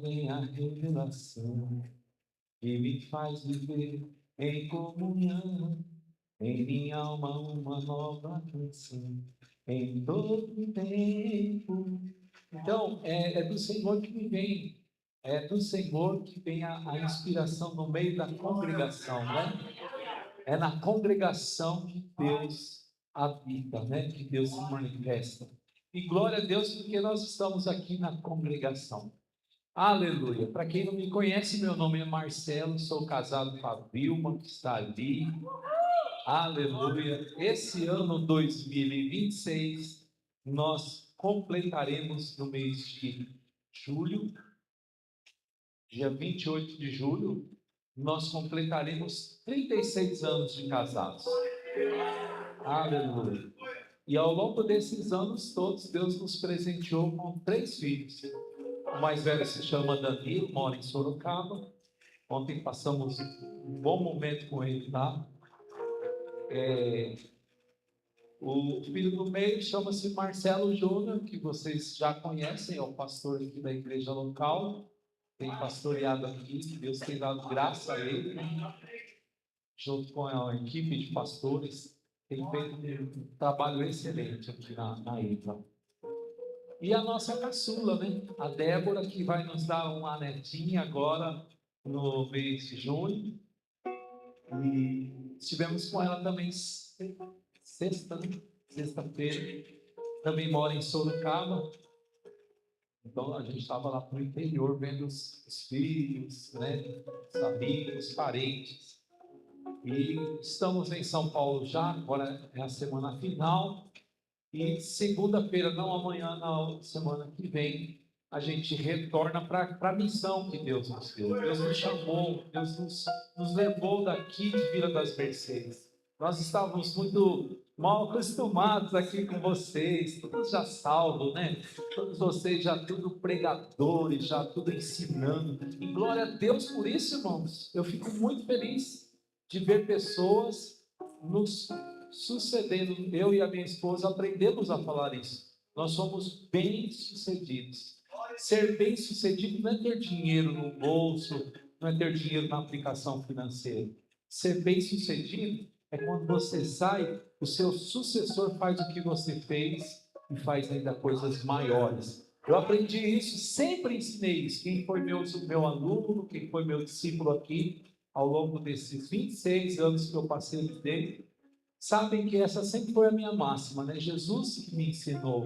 Vem a revelação que me faz viver em comunhão, em minha alma uma nova canção, em todo tempo. Então, é do Senhor que me vem, é do Senhor que vem a inspiração no meio da congregação, né? É na congregação que Deus habita, né? Que Deus se manifesta. E glória a Deus porque nós estamos aqui na congregação. Aleluia. Para quem não me conhece, meu nome é Marcelo, sou casado com a Vilma, que está ali. Aleluia. Esse ano 2026, nós completaremos no mês de julho, dia 28 de julho, nós completaremos 36 anos de casados. Aleluia. E ao longo desses anos todos, Deus nos presenteou com 3 filhos. O mais velho se chama Danilo, mora em Sorocaba. Ontem passamos um bom momento com ele lá. O filho do meio chama-se Marcelo Júnior, que vocês já conhecem, é o pastor aqui da igreja local. Tem pastoreado aqui, Deus tem dado graça a ele, né? Junto com a equipe de pastores, tem feito um trabalho excelente aqui na IPA. E a nossa caçula, né? A Débora, que vai nos dar uma netinha agora no mês de junho. E estivemos com ela também sexta-feira. Também mora em Sorocaba. Então a gente estava lá no interior vendo os filhos, né? Os amigos, parentes. E estamos em São Paulo já, agora é a semana final. E segunda-feira, não amanhã, não, semana que vem, a gente retorna para a missão que Deus nos deu. Deus nos chamou, Deus nos levou daqui de Vila das Mercedes. Nós estávamos muito mal acostumados aqui com vocês, todos já salvos, né? Todos vocês já tudo pregadores, já tudo ensinando. E glória a Deus por isso, irmãos. Eu fico muito feliz de ver pessoas nos sucedendo. Eu e a minha esposa aprendemos a falar isso. Nós somos bem-sucedidos. Ser bem-sucedido não é ter dinheiro no bolso, não é ter dinheiro na aplicação financeira. Ser bem-sucedido é quando você sai, o seu sucessor faz o que você fez e faz ainda coisas maiores. Eu aprendi isso, sempre ensinei isso. Quem foi meu aluno, quem foi meu discípulo aqui, ao longo desses 26 anos que eu passei dele, sabem que essa sempre foi a minha máxima, né? Jesus que me ensinou.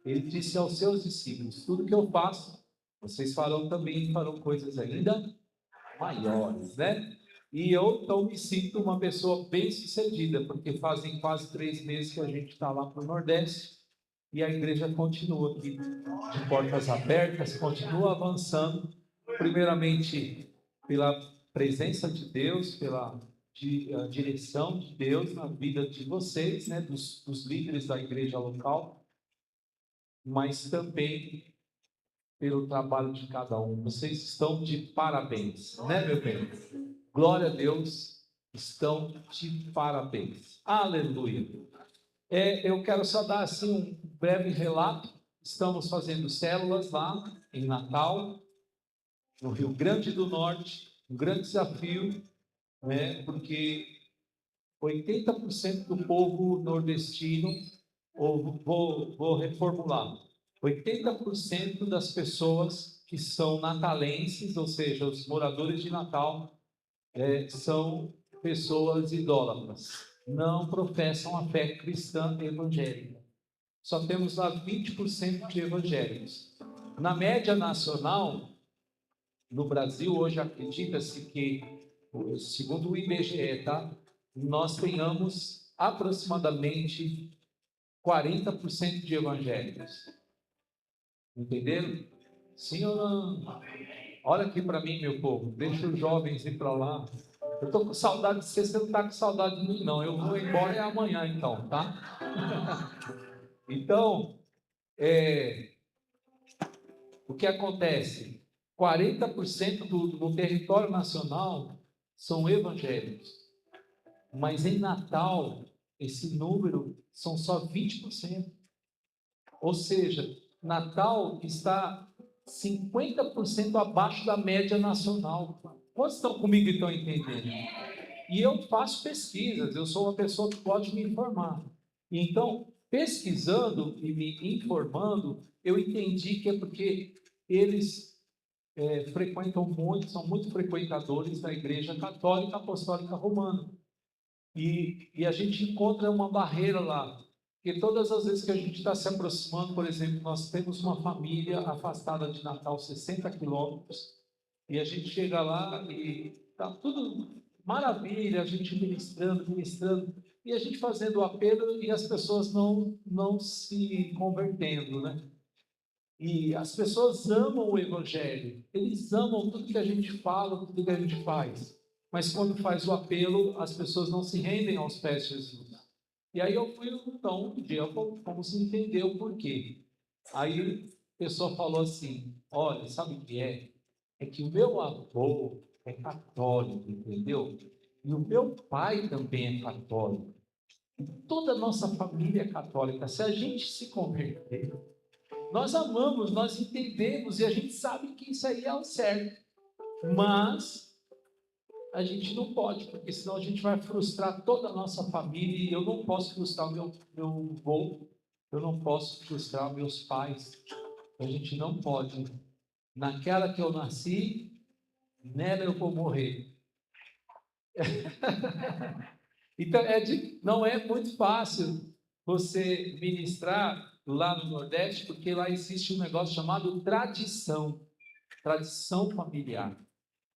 Ele disse aos seus discípulos: tudo que eu faço, vocês farão também, farão coisas ainda maiores, né? E eu então me sinto uma pessoa bem-sucedida, porque fazem quase 3 meses que a gente está lá para o Nordeste e a igreja continua aqui de portas abertas, continua avançando, primeiramente pela presença de Deus, pela direção de Deus na vida de vocês, né, dos líderes da igreja local, mas também pelo trabalho de cada um. Vocês estão de parabéns, né, meu bem? Glória a Deus, estão de parabéns. Aleluia. Eu quero só dar assim um breve relato. Estamos fazendo células lá em Natal, no Rio Grande do Norte, um grande desafio, né, porque 80% do povo nordestino, ou vou reformular, 80% das pessoas que são natalenses, ou seja, os moradores de Natal, são pessoas idólatras, não professam a fé cristã evangélica. Só temos lá 20% de evangélicos. Na média nacional, no Brasil, hoje acredita-se que, segundo o IBGE, tá? Nós tenhamos aproximadamente 40% de evangélicos. Entenderam? Sim ou não? Olha aqui para mim, meu povo. Deixa os jovens ir para lá. Eu estou com saudade de você, você não está com saudade de mim, não. Eu vou embora amanhã, então, tá? Então, o que acontece? 40% do território nacional são evangélicos. Mas em Natal, esse número são só 20%. Ou seja, Natal está 50% abaixo da média nacional. Quantos estão comigo e estão entendendo? E eu faço pesquisas, eu sou uma pessoa que pode me informar. Então, pesquisando e me informando, eu entendi que é porque eles frequentam muito, são muito frequentadores da Igreja Católica Apostólica Romana. E a gente encontra uma barreira lá, porque todas as vezes que a gente está se aproximando, por exemplo, nós temos uma família afastada de Natal 60 quilômetros, e a gente chega lá e está tudo maravilha, a gente ministrando, e a gente fazendo o apelo e as pessoas não se convertendo, né? E as pessoas amam o Evangelho, eles amam tudo que a gente fala, tudo que a gente faz. Mas quando faz o apelo, as pessoas não se rendem aos pés de Jesus. E aí eu fui, então, um dia, vamos entender o porquê. Aí a pessoa falou assim, olha, sabe o que é? É que o meu avô é católico, entendeu? E o meu pai também é católico. E toda a nossa família é católica. Se a gente se converter, nós amamos, nós entendemos e a gente sabe que isso aí é o certo. Mas a gente não pode, porque senão a gente vai frustrar toda a nossa família e eu não posso frustrar o meu avô, eu não posso frustrar meus pais. A gente não pode. Naquela que eu nasci, nela eu vou morrer. Então, não é muito fácil você ministrar lá no Nordeste, porque lá existe um negócio chamado tradição familiar.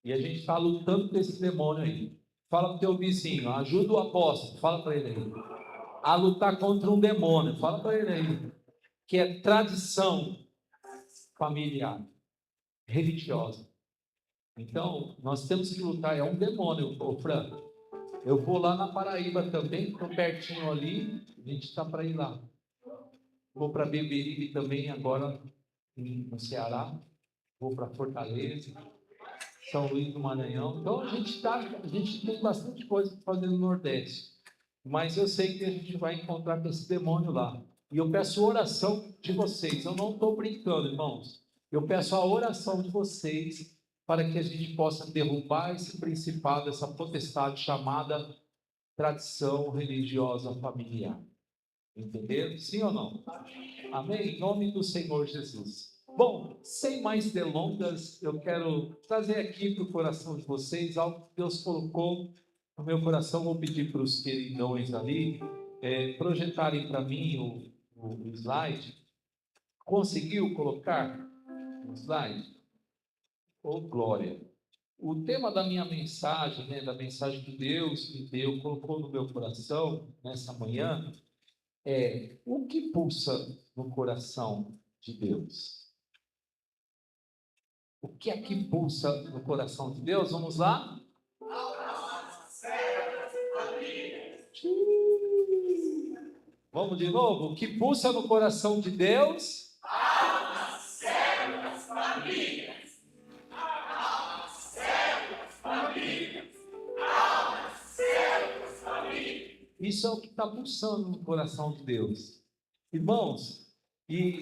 E a gente está lutando com esse demônio aí. Fala para o teu vizinho, ajuda o apóstolo, fala para ele aí. A lutar contra um demônio, fala para ele aí. Que é tradição familiar, religiosa. Então, nós temos que lutar, é um demônio, Fran. Eu vou lá na Paraíba também, estou pertinho ali, a gente está para ir lá. Vou para Beberibe também agora, no Ceará. Vou para Fortaleza, São Luís do Maranhão. Então a gente tem bastante coisa para fazer no Nordeste. Mas eu sei que a gente vai encontrar com esse demônio lá. E eu peço oração de vocês. Eu não estou brincando, irmãos. Eu peço a oração de vocês para que a gente possa derrubar esse principado, essa potestade chamada tradição religiosa familiar. Entenderam? Sim ou não? Amém? Em nome do Senhor Jesus. Bom, sem mais delongas, eu quero trazer aqui para o coração de vocês algo que Deus colocou no meu coração. Vou pedir para os queridões ali projetarem para mim o slide. Conseguiu colocar o slide? Oh, glória! O tema da minha mensagem, da mensagem que Deus me deu, colocou no meu coração nessa manhã, é o que pulsa no coração de Deus. O que é que pulsa no coração de Deus? Vamos lá? Vamos de novo? O que pulsa no coração de Deus? Almas, células, famílias. Almas, células, famílias. Almas, células, famílias. Isso é o que está pulsando no coração de Deus. Irmãos, e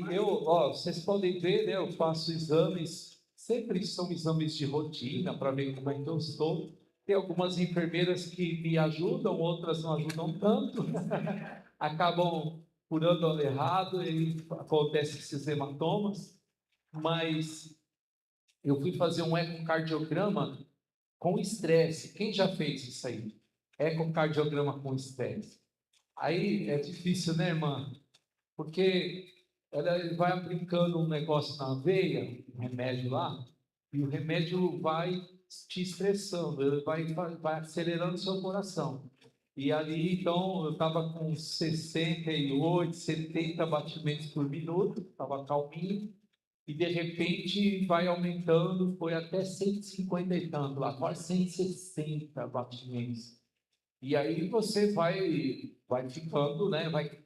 vocês podem ver, né? Eu faço exames. Sempre são exames de rotina para ver como é que eu estou. Tem algumas enfermeiras que me ajudam, outras não ajudam tanto. Acabam curando errado e acontecem esses hematomas. Mas eu fui fazer um ecocardiograma com estresse. Quem já fez isso aí? Ecocardiograma com estresse. Aí é difícil, né, irmã? Porque ele vai aplicando um negócio na veia, um remédio lá, e o remédio vai te estressando, ele vai acelerando o seu coração. E ali, então, eu estava com 68, 70 batimentos por minuto, estava calminho, e de repente vai aumentando, foi até 150 e tanto, lá, quase 160 batimentos. E aí você vai ficando, né, vai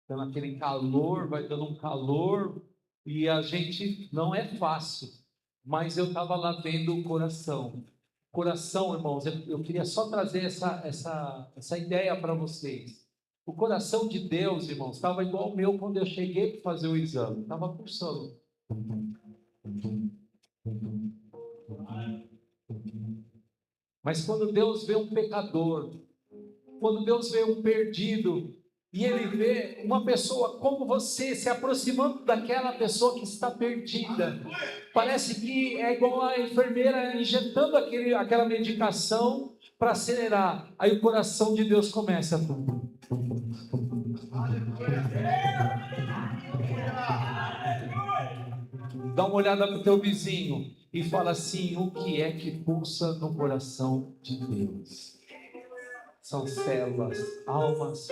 dando aquele calor, vai dando um calor, e a gente, não é fácil, mas eu estava lá vendo o coração. Coração, irmãos, eu queria só trazer essa ideia para vocês. O coração de Deus, irmãos, estava igual o meu quando eu cheguei para fazer o exame, estava pulsando. Mas quando Deus vê um pecador, quando Deus vê um perdido, e Ele vê uma pessoa como você se aproximando daquela pessoa que está perdida, parece que é igual a enfermeira injetando aquela medicação para acelerar. Aí o coração de Deus começa. Dá uma olhada para o teu vizinho e fala assim: o que é que pulsa no coração de Deus? São células, almas,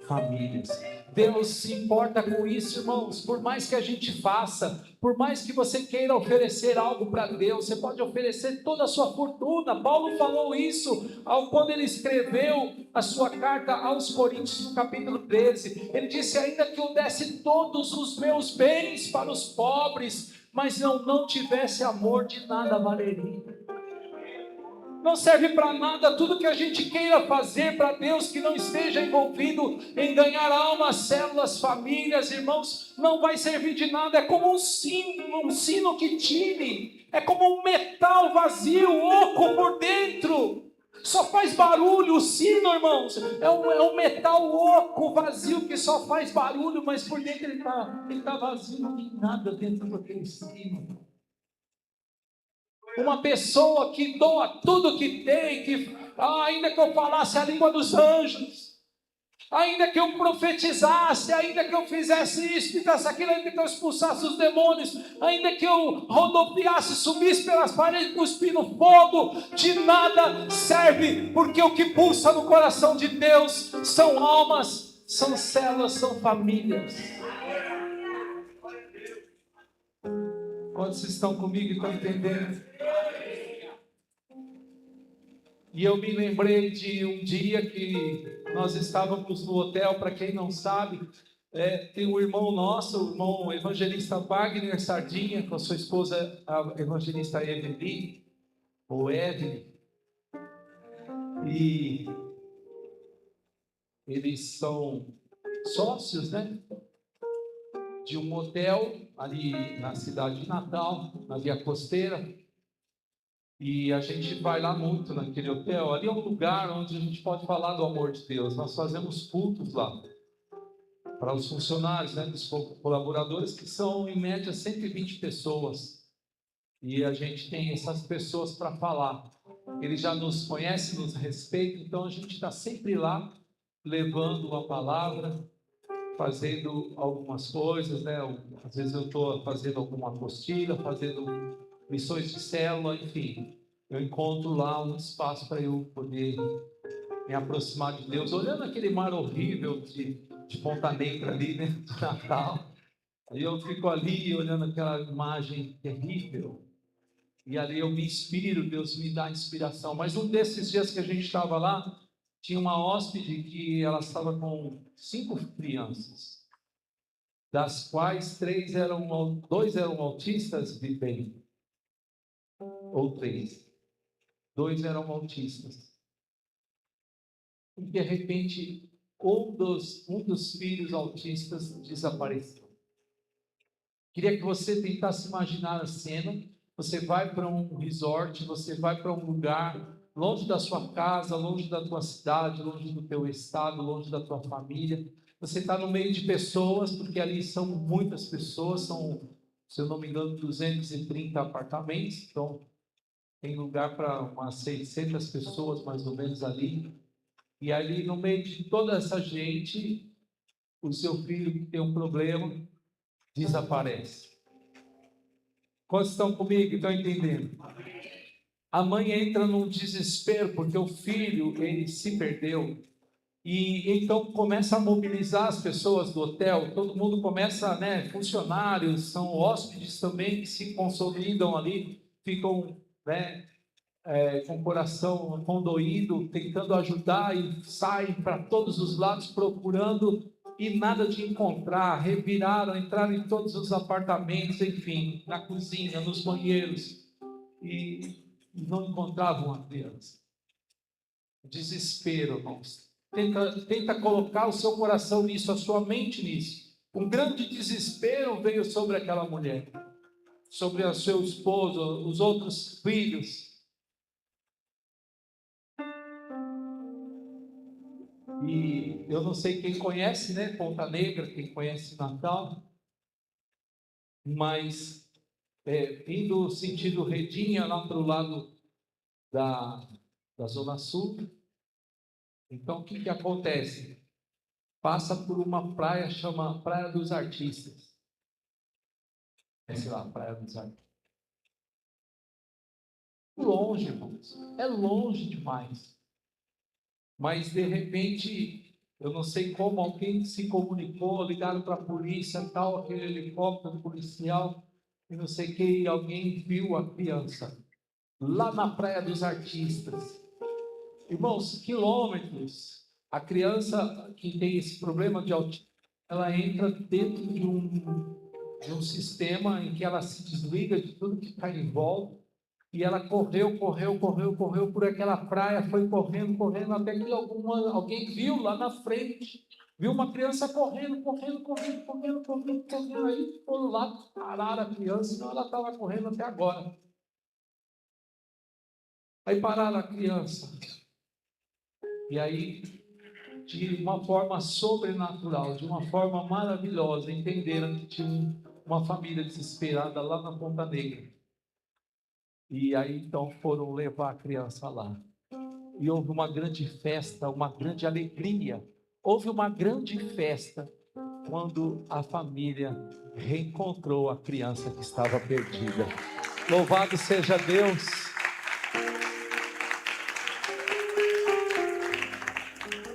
famílias. Deus se importa com isso, irmãos. Por mais que a gente faça, por mais que você queira oferecer algo para Deus, você pode oferecer toda a sua fortuna. Paulo falou isso quando ele escreveu a sua carta aos Coríntios, no capítulo 13. Ele disse: ainda que eu desse todos os meus bens para os pobres, mas não tivesse amor, de nada valeria. Não serve para nada tudo que a gente queira fazer para Deus, que não esteja envolvido em ganhar almas, células, famílias, irmãos, não vai servir de nada. É como um sino que tine, é como um metal vazio, oco por dentro, só faz barulho. O sino, irmãos, é um metal oco, vazio, que só faz barulho, mas por dentro ele está vazio, não tem nada dentro daquele sino. Uma pessoa que doa tudo que tem, ainda que eu falasse a língua dos anjos, ainda que eu profetizasse, ainda que eu fizesse isso, fizesse aquilo, ainda que eu expulsasse os demônios, ainda que eu rodopiasse, subisse pelas paredes, cuspindo fogo, de nada serve, porque o que pulsa no coração de Deus são almas, são células, são famílias. Quantos estão comigo e estão entendendo? E eu me lembrei de um dia que nós estávamos no hotel. Para quem não sabe, tem um irmão nosso, o irmão evangelista Wagner Sardinha, com a sua esposa, a evangelista Evelyn, ou Evelyn, e eles são sócios, de um hotel ali na cidade de Natal, na Via Costeira. E a gente vai lá muito naquele hotel. Ali é um lugar onde a gente pode falar do amor de Deus. Nós fazemos cultos lá para os funcionários, dos colaboradores, que são em média 120 pessoas. E a gente tem essas pessoas para falar. Eles já nos conhecem, nos respeitam, então a gente está sempre lá levando a palavra, fazendo algumas coisas, Às vezes eu estou fazendo alguma apostila, fazendo missões de célula, enfim. Eu encontro lá um espaço para eu poder me aproximar de Deus, olhando aquele mar horrível de Ponta Negra ali, de Natal. Aí eu fico ali olhando aquela imagem terrível, e ali eu me inspiro, Deus me dá inspiração. Mas um desses dias que a gente estava lá, tinha uma hóspede que ela estava com 5 crianças, das quais 2 eram autistas de bem, ou 3. 2 eram autistas. E de repente, um dos filhos autistas desapareceu. Queria que você tentasse imaginar a cena. Você vai para um resort, você vai para um lugar longe da sua casa, longe da tua cidade, longe do teu estado, longe da tua família. Você está no meio de pessoas, porque ali são muitas pessoas, são, se eu não me engano, 230 apartamentos, então tem lugar para umas 600 pessoas, mais ou menos, ali. E ali, no meio de toda essa gente, o seu filho que tem um problema desaparece. Quantos estão comigo? Estão entendendo? A mãe entra num desespero, porque o filho, ele se perdeu. E então começa a mobilizar as pessoas do hotel. Todo mundo começa, funcionários, são hóspedes também que se consolidam ali, ficam, com o coração condoído, tentando ajudar, e saem para todos os lados procurando, e nada de encontrar. Reviraram, entraram em todos os apartamentos, enfim, na cozinha, nos banheiros, e não encontravam a criança. Desespero, irmãos. Tenta colocar o seu coração nisso, a sua mente nisso. Um grande desespero veio sobre aquela mulher. sobre o seu esposo, os outros filhos. E eu não sei quem conhece, né, Ponta Negra, quem conhece Natal, mas indo sentido Redinha, lá para o lado da Zona Sul. Então, o que acontece? Passa por uma praia, chama Praia dos Artistas. Sei lá, Praia dos Artistas. Longe, irmãos. É longe demais. Mas, de repente, eu não sei como, alguém se comunicou, ligaram para a polícia, tal, aquele helicóptero policial, e não sei quem, alguém viu a criança lá na Praia dos Artistas. Irmãos, quilômetros. A criança que tem esse problema de autismo, ela entra dentro de um sistema em que ela se desliga de tudo que está em volta. E ela correu por aquela praia, foi correndo, até que alguém viu lá na frente, viu uma criança correndo, aí foram lá, pararam a criança, senão ela estava correndo até agora. Aí pararam a criança, e aí, de uma forma sobrenatural, de uma forma maravilhosa, entenderam que tinha uma família desesperada lá na Ponta Negra. E aí, então, foram levar a criança lá. E houve uma grande festa, uma grande alegria. Houve uma grande festa quando a família reencontrou a criança que estava perdida. Louvado seja Deus.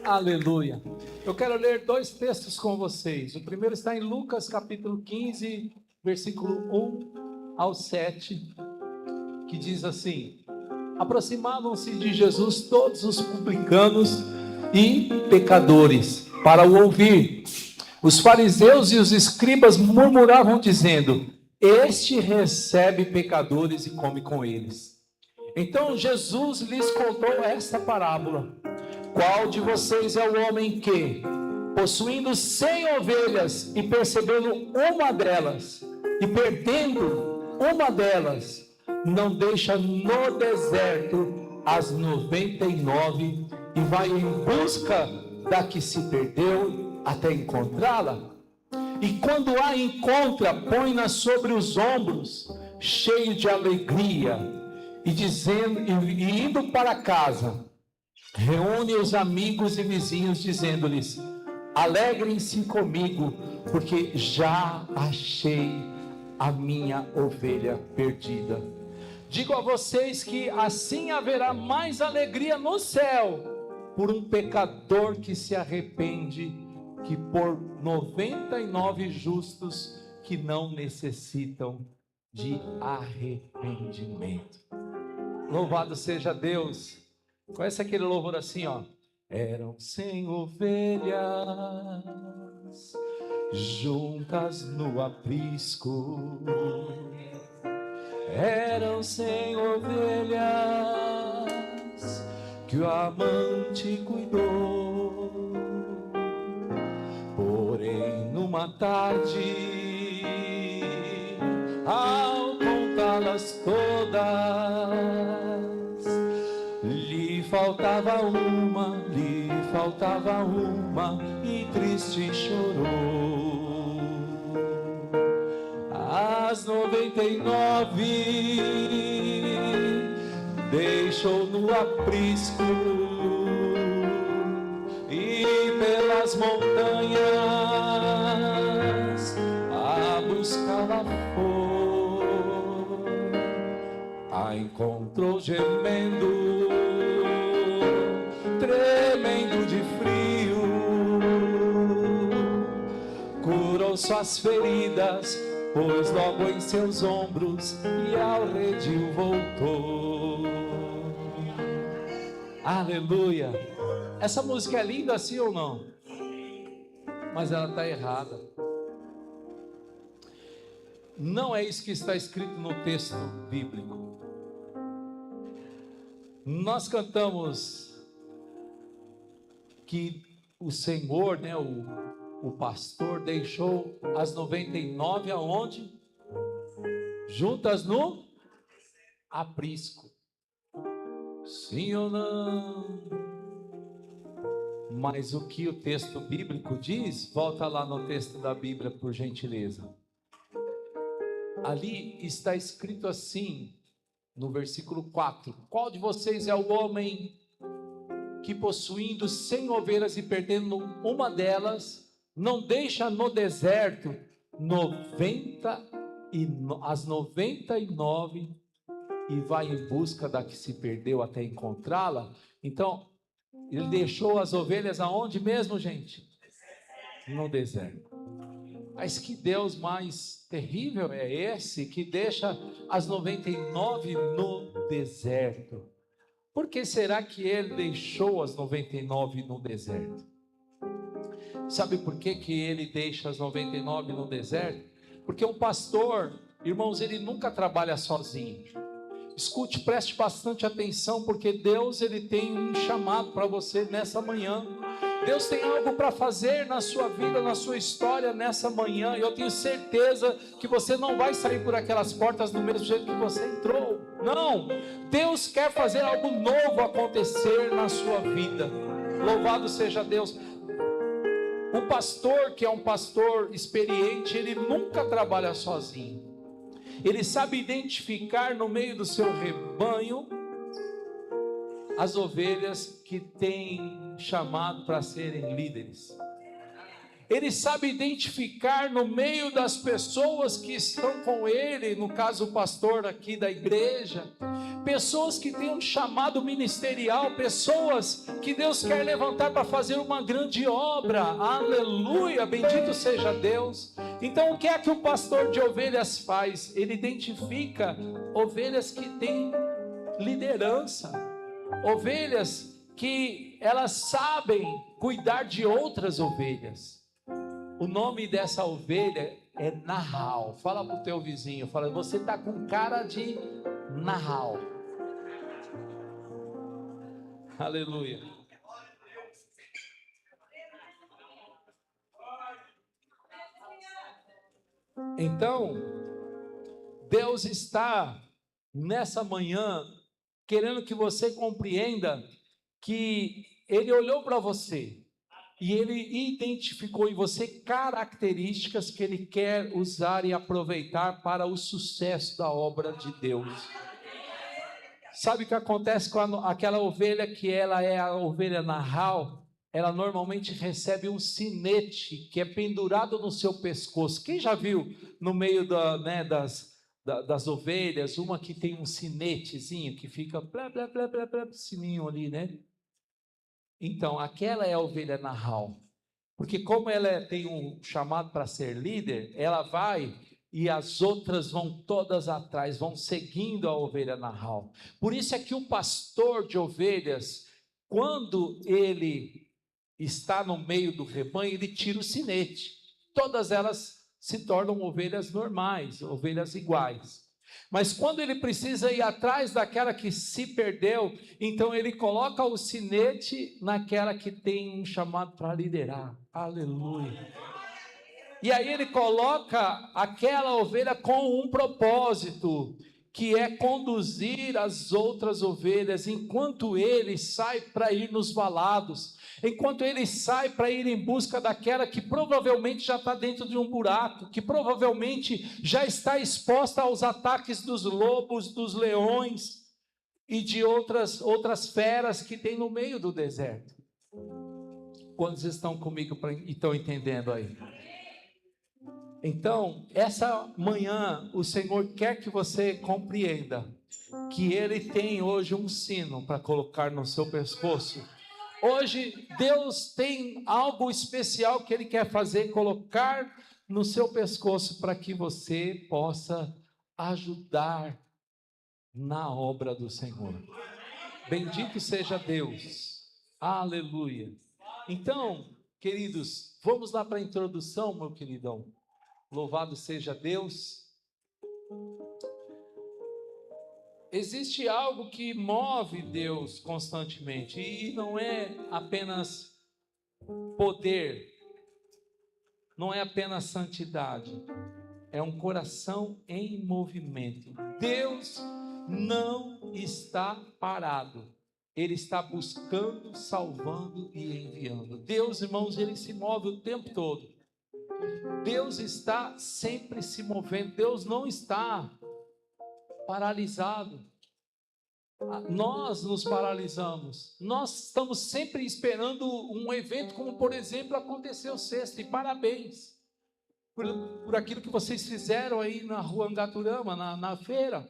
Aleluia. Eu quero ler 2 textos com vocês. O primeiro está em Lucas capítulo 15, versículo 1 ao 7. Que diz assim: aproximavam-se de Jesus todos os publicanos e pecadores para o ouvir. Os fariseus e os escribas murmuravam dizendo: este recebe pecadores e come com eles. Então Jesus lhes contou esta parábola: qual de vocês é o homem que, possuindo 100 ovelhas e percebendo uma delas, e perdendo uma delas, não deixa no deserto as 99 e vai em busca da que se perdeu até encontrá-la? E quando a encontra, põe-na sobre os ombros, cheio de alegria, e indo para casa, reúne os amigos e vizinhos, dizendo-lhes: alegrem-se comigo, porque já achei a minha ovelha perdida. Digo a vocês que assim haverá mais alegria no céu por um pecador que se arrepende, que por 99 justos que não necessitam de arrependimento. Louvado seja Deus. Conhece aquele louvor assim, ó? Eram 100 ovelhas juntas no aprisco. Eram 100 ovelhas que o amante cuidou. Porém, numa tarde, ao contá-las todas, lhe faltava uma, e triste chorou. As 99 deixou no aprisco e pelas montanhas a buscá-la foi. A encontrou gemendo, tremendo de frio, curou suas feridas, pôs logo em seus ombros e ao redil voltou. Aleluia. Essa música é linda assim ou não? Mas ela está errada. Não é isso que está escrito no texto bíblico. Nós cantamos que o Senhor, né, o pastor deixou as 99 aonde? juntas no aprisco. Sim ou não? Mas o que o texto bíblico diz? Volta lá no texto da Bíblia, por gentileza. Ali está escrito assim, no versículo 4: qual de vocês é o homem que, possuindo 100 ovelhas e perdendo uma delas, não deixa no deserto as 99 e vai em busca da que se perdeu até encontrá-la? Então, ele deixou as ovelhas aonde mesmo, gente? No deserto. Mas que Deus mais terrível é esse que deixa as 99 no deserto? Por que será que ele deixou as 99 no deserto? Sabe por que que ele deixa as 99 no deserto? Porque um pastor, irmãos, ele nunca trabalha sozinho. Escute, preste bastante atenção, porque Deus, ele tem um chamado para você nessa manhã. Deus tem algo para fazer na sua vida, na sua história nessa manhã. E eu tenho certeza que você não vai sair por aquelas portas do mesmo jeito que você entrou. Não, Deus quer fazer algo novo acontecer na sua vida. Louvado seja Deus. O pastor, que é um pastor experiente, ele nunca trabalha sozinho. Ele sabe identificar no meio do seu rebanho as ovelhas que tem chamado para serem líderes. Ele sabe identificar no meio das pessoas que estão com ele, no caso o pastor aqui da igreja, pessoas que têm um chamado ministerial, pessoas que Deus quer levantar para fazer uma grande obra. Aleluia, bendito seja Deus. Então o que é que o pastor de ovelhas faz? Ele identifica ovelhas que têm liderança, ovelhas que elas sabem cuidar de outras ovelhas. O nome dessa ovelha é Nahal. Fala para o teu vizinho, fala: você está com cara de Nahal. Aleluia. Então, Deus está nessa manhã querendo que você compreenda que Ele olhou para você e Ele identificou em você características que Ele quer usar e aproveitar para o sucesso da obra de Deus. Sabe o que acontece com aquela ovelha que ela é a ovelha Nahal? Ela normalmente recebe um sinete que é pendurado no seu pescoço. Quem já viu no meio das ovelhas, uma que tem um sinetezinho que fica blá, blá, blá, blá, blá, sininho ali, né? Então, aquela é a ovelha Nahal. Porque como ela tem um chamado para ser líder, ela vai e as outras vão todas atrás, vão seguindo a ovelha Nahal. Por isso é que o pastor de ovelhas, quando ele está no meio do rebanho, ele tira o sinete. Todas elas se tornam ovelhas normais, ovelhas iguais. Mas quando ele precisa ir atrás daquela que se perdeu, então ele coloca o sinete naquela que tem um chamado para liderar. Aleluia. E aí ele coloca aquela ovelha com um propósito, que é conduzir as outras ovelhas, enquanto ele sai para ir nos valados, enquanto ele sai para ir em busca daquela que provavelmente já está dentro de um buraco, que provavelmente já está exposta aos ataques dos lobos, dos leões e de outras feras que tem no meio do deserto. Quantos estão comigo e estão entendendo aí? Então, essa manhã, o Senhor quer que você compreenda que Ele tem hoje um sino para colocar no seu pescoço. Hoje, Deus tem algo especial que Ele quer fazer, colocar no seu pescoço, para que você possa ajudar na obra do Senhor. Bendito seja Deus. Aleluia. Então, queridos, vamos lá para a introdução, meu queridão. Louvado seja Deus. Existe algo que move Deus constantemente, e não é apenas poder, não é apenas santidade, é um coração em movimento. Deus não está parado. Ele está buscando, salvando e enviando. Deus, irmãos, Ele se move o tempo todo. Deus está sempre se movendo. Deus não está paralisado. Nós nos paralisamos. Nós estamos sempre esperando um evento, como por exemplo aconteceu sexta. E parabéns por aquilo que vocês fizeram aí na rua Angaturama, na feira.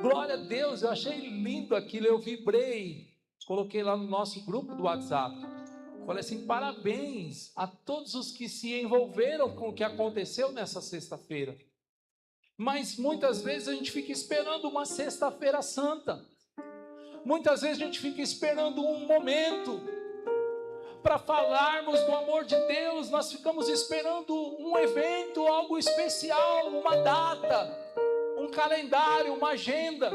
Glória a Deus, eu achei lindo aquilo, eu vibrei, coloquei lá no nosso grupo do WhatsApp. Falei assim, parabéns a todos os que se envolveram com o que aconteceu nessa sexta-feira. Mas muitas vezes a gente fica esperando uma sexta-feira santa. Muitas vezes a gente fica esperando um momento para falarmos do amor de Deus. Nós ficamos esperando um evento, algo especial, uma data, um calendário, uma agenda.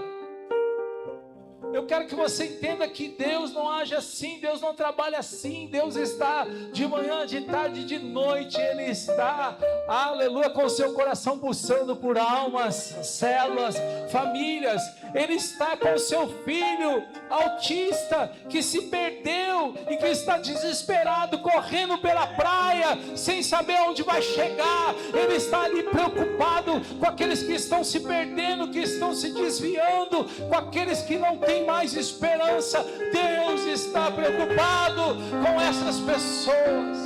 Eu quero que você entenda que Deus não age assim, Deus não trabalha assim. Deus está de manhã, de tarde, de noite. Ele está, aleluia, com o seu coração pulsando por almas, células, famílias. Ele está com o seu filho autista que se perdeu e que está desesperado, correndo pela praia, sem saber onde vai chegar. Ele está ali preocupado com aqueles que estão se perdendo, que estão se desviando, com aqueles que não têm mais esperança. Deus está preocupado com essas pessoas.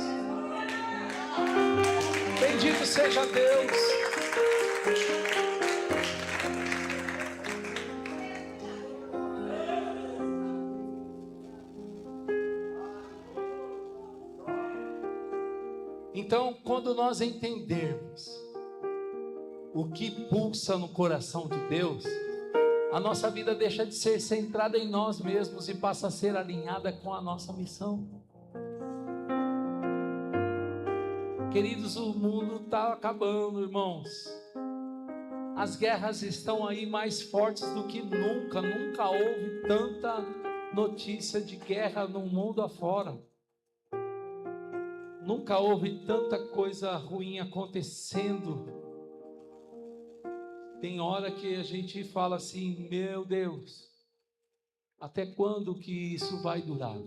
Bendito seja Deus. Então, quando nós entendermos o que pulsa no coração de Deus, a nossa vida deixa de ser centrada em nós mesmos e passa a ser alinhada com a nossa missão. Queridos, o mundo está acabando, irmãos. As guerras estão aí mais fortes do que nunca. Nunca houve tanta notícia de guerra no mundo afora. Nunca houve tanta coisa ruim acontecendo. Tem hora que a gente fala assim, meu Deus, até quando que isso vai durar?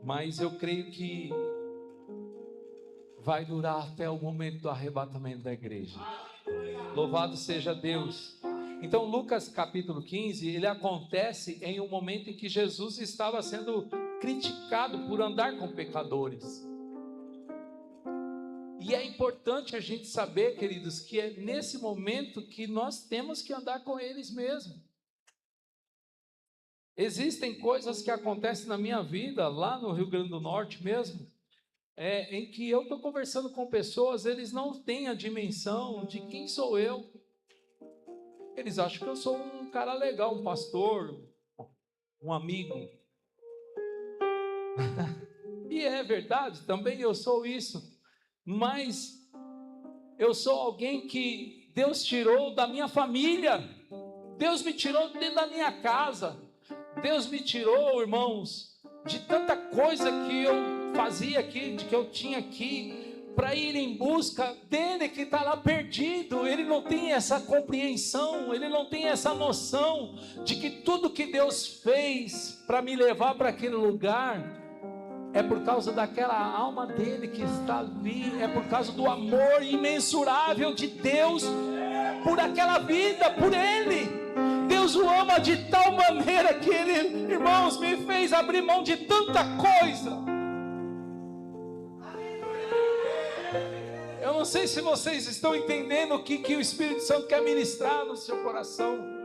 Mas eu creio que vai durar até o momento do arrebatamento da igreja. Louvado seja Deus. Então Lucas capítulo 15, ele acontece em um momento em que Jesus estava sendo criticado por andar com pecadores. E é importante a gente saber, queridos, que é nesse momento que nós temos que andar com eles mesmo. Existem coisas que acontecem na minha vida, lá no Rio Grande do Norte mesmo, em que eu estou conversando com pessoas, eles não têm a dimensão de quem sou eu. Eles acham que eu sou um cara legal, um pastor, um amigo. E é verdade, também eu sou isso. Mas eu sou alguém que Deus tirou da minha família. Deus me tirou dentro da minha casa. Deus me tirou, irmãos, de tanta coisa que eu fazia aqui, de que eu tinha aqui, para ir em busca dele que está lá perdido. Ele não tem essa compreensão, ele não tem essa noção de que tudo que Deus fez para me levar para aquele lugar é por causa daquela alma dele que está ali, é por causa do amor imensurável de Deus por aquela vida, por ele. Deus o ama de tal maneira que ele, irmãos, me fez abrir mão de tanta coisa. Eu não sei se vocês estão entendendo o que o Espírito Santo quer ministrar no seu coração.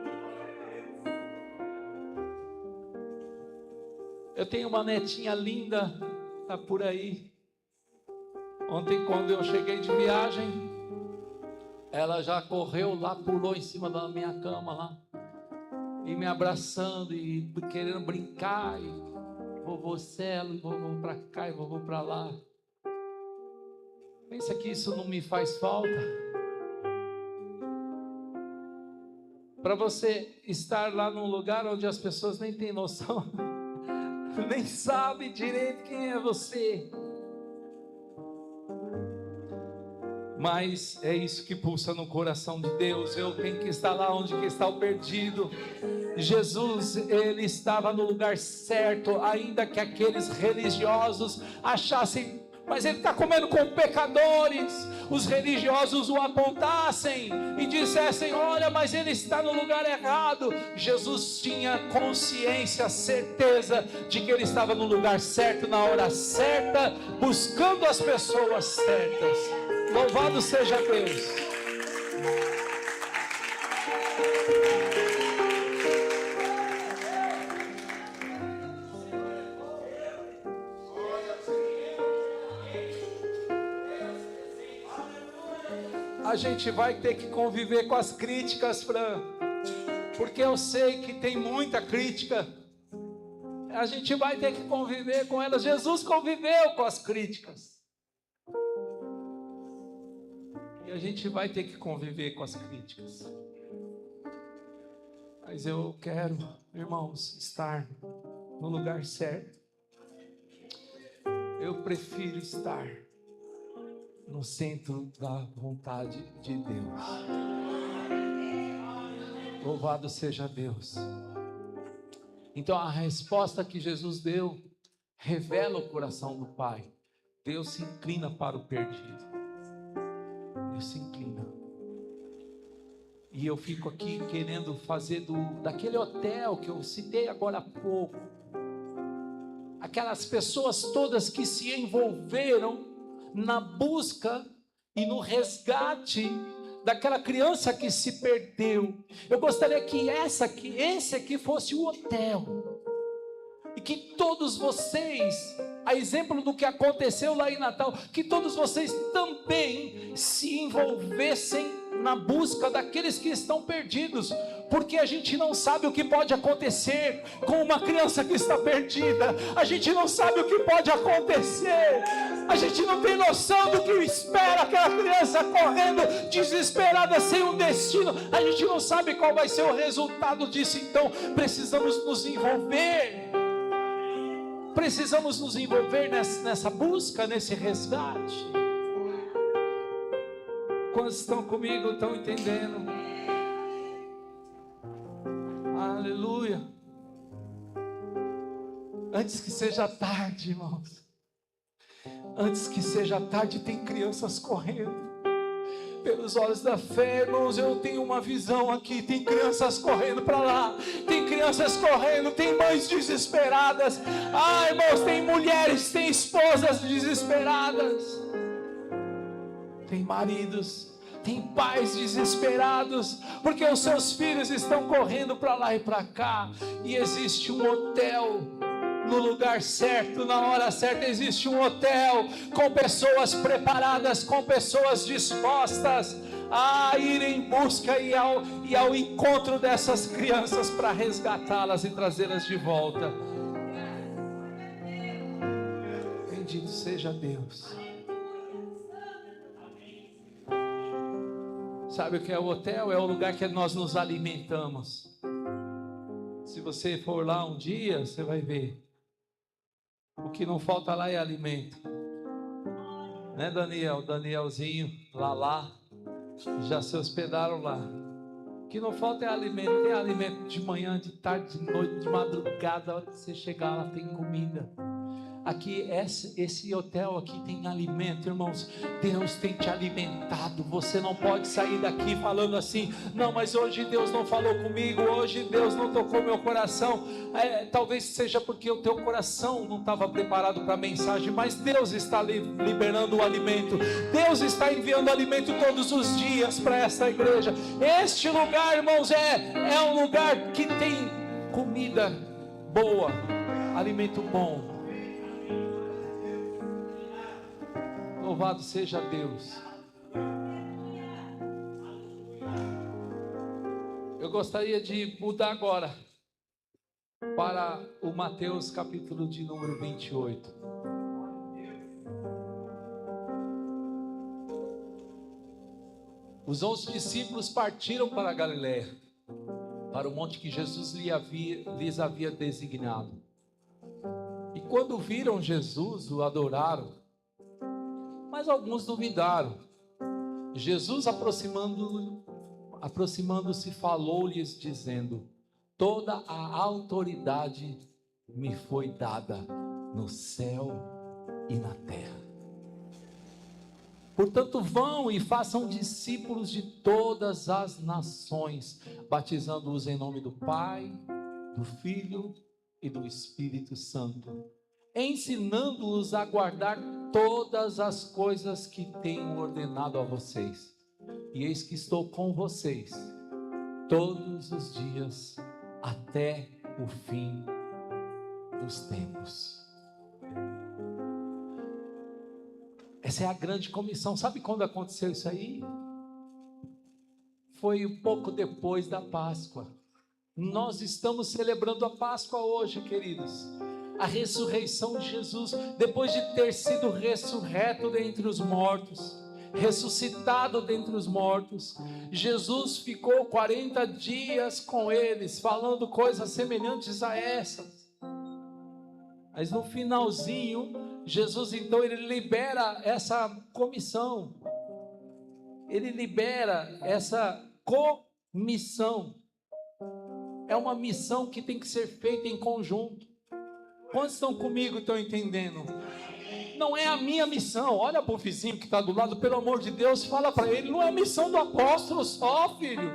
Eu tenho uma netinha linda, tá por aí. Ontem, quando eu cheguei de viagem, ela já correu lá, pulou em cima da minha cama lá, e me abraçando e querendo brincar, e vovô Celo, e vovô para cá, e vovô para lá. Pensa que isso não me faz falta? Para você estar lá num lugar onde as pessoas nem têm noção, nem sabem direito quem é você. Mas é isso que pulsa no coração de Deus. Eu tenho que estar lá onde que está o perdido. Jesus, ele estava no lugar certo, ainda que aqueles religiosos achassem, mas ele está comendo com pecadores. Os religiosos o apontassem e dissessem: olha, mas ele está no lugar errado. Jesus tinha consciência, certeza de que ele estava no lugar certo, na hora certa, buscando as pessoas certas. Louvado seja Deus. A gente vai ter que conviver com as críticas, Fran, porque eu sei que tem muita crítica. A gente vai ter que conviver com elas. Jesus conviveu com as críticas. E a gente vai ter que conviver com as críticas. Mas eu quero, irmãos, estar no lugar certo. Eu prefiro estar no centro da vontade de Deus. Louvado seja Deus. Então a resposta que Jesus deu revela o coração do Pai. Deus se inclina para o perdido. Deus se inclina. E eu fico aqui querendo fazer daquele hotel que eu citei agora há pouco, aquelas pessoas todas que se envolveram na busca e no resgate daquela criança que se perdeu. Eu gostaria que esse aqui fosse o hotel, e que todos vocês, a exemplo do que aconteceu lá em Natal, que todos vocês também se envolvessem na busca daqueles que estão perdidos, porque a gente não sabe o que pode acontecer com uma criança que está perdida. A gente não sabe o que pode acontecer. A gente não tem noção do que espera aquela criança correndo desesperada sem um destino. A gente não sabe qual vai ser o resultado disso. Então precisamos nos envolver. Precisamos nos envolver nessa busca, nesse resgate. Quantos estão comigo, estão entendendo? Aleluia. Antes que seja tarde, irmãos. Antes que seja tarde, tem crianças correndo. Pelos olhos da fé, irmãos, eu tenho uma visão aqui. Tem crianças correndo para lá. Tem crianças correndo, tem mães desesperadas. Ah, irmãos, tem mulheres, tem esposas desesperadas. Tem maridos, tem pais desesperados, porque os seus filhos estão correndo para lá e para cá. E existe um hotel no lugar certo, na hora certa. Existe um hotel com pessoas preparadas, com pessoas dispostas a ir em busca e ao encontro dessas crianças para resgatá-las e trazê-las de volta. Bendito seja Deus. Sabe o que é o hotel? É o lugar que nós nos alimentamos. Se você for lá um dia, você vai ver. O que não falta lá é alimento. Né, Daniel? Danielzinho, Lala, já se hospedaram lá. O que não falta é alimento. Tem alimento de manhã, de tarde, de noite, de madrugada. A hora que você chegar lá tem comida. Aqui, esse hotel aqui tem alimento, irmãos. Deus tem te alimentado. Você não pode sair daqui falando assim: não, mas hoje Deus não falou comigo, hoje Deus não tocou meu coração. Talvez seja porque o teu coração não estava preparado para a mensagem, mas Deus está liberando o alimento. Deus está enviando alimento todos os dias para essa igreja. Este lugar, irmãos, é um lugar que tem comida boa, alimento bom. Louvado seja Deus. Eu gostaria de mudar agora para o Mateus capítulo de número 28. Os 11 discípulos partiram para a Galiléia, para o monte que Jesus lhes havia designado. E quando viram Jesus, o adoraram. Mas alguns duvidaram. Jesus aproximando-se, falou-lhes, dizendo: toda a autoridade me foi dada no céu e na terra. Portanto, vão e façam discípulos de todas as nações, batizando-os em nome do Pai, do Filho e do Espírito Santo, ensinando-os a guardar todas as coisas que tenho ordenado a vocês. E eis que estou com vocês todos os dias até o fim dos tempos. Essa é a grande comissão. Sabe quando aconteceu isso aí? Foi um pouco depois da Páscoa. Nós estamos celebrando a Páscoa hoje, queridos. A ressurreição de Jesus, depois de ter sido ressurreto dentre os mortos, ressuscitado dentre os mortos, Jesus ficou 40 dias com eles, falando coisas semelhantes a essas. Mas no finalzinho, Jesus então ele libera essa comissão, ele libera essa comissão. É uma missão que tem que ser feita em conjunto. Quantos estão comigo e estão entendendo? Não é a minha missão. Olha para o vizinho que está do lado, pelo amor de Deus, fala para ele: não é a missão do apóstolo só, filho.